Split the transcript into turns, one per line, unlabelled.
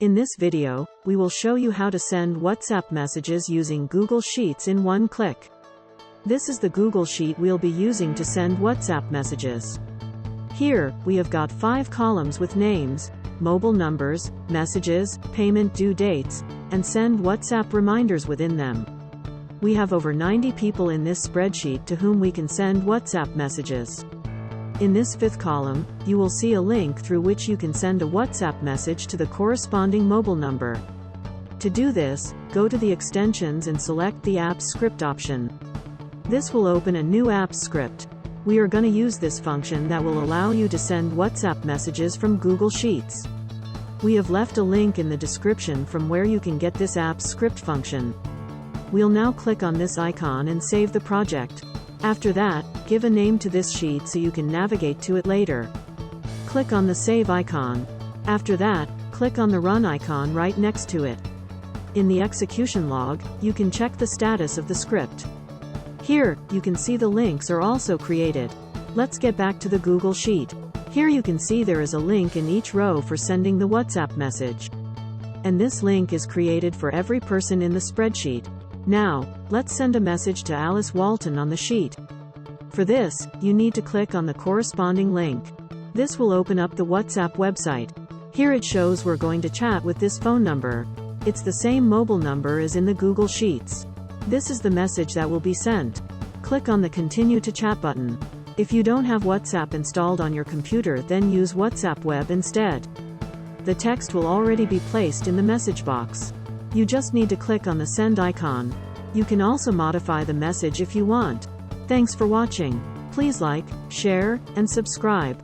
In this video, we will show you how to send WhatsApp messages using Google Sheets in one click. This is the Google Sheet we'll be using to send WhatsApp messages. Here, we have got 5 columns with names, mobile numbers, messages, payment due dates, and send WhatsApp reminders within them. We have over 90 people in this spreadsheet to whom we can send WhatsApp messages. In this 5th column, you will see a link through which you can send a WhatsApp message to the corresponding mobile number. To do this, go to the extensions and select the Apps Script option. This will open a new Apps Script. We are going to use this function that will allow you to send WhatsApp messages from Google Sheets. We have left a link in the description from where you can get this Apps Script function. We'll now click on this icon and save the project. After that, give a name to this sheet so you can navigate to it later. Click on the Save icon. After that, click on the Run icon right next to it. In the execution log, you can check the status of the script. Here, you can see the links are also created. Let's get back to the Google Sheet. Here you can see there is a link in each row for sending the WhatsApp message. And this link is created for every person in the spreadsheet. Now, let's send a message to Alice Walton on the sheet. For this, you need to click on the corresponding link. This will open up the WhatsApp website. Here it shows we're going to chat with this phone number. It's the same mobile number as in the Google Sheets. This is the message that will be sent. Click on the Continue to Chat button. If you don't have WhatsApp installed on your computer, then use WhatsApp Web instead. The text will already be placed in the message box. You just need to click on the Send icon. You can also modify the message if you want. Thanks for watching. Please like, share, and subscribe.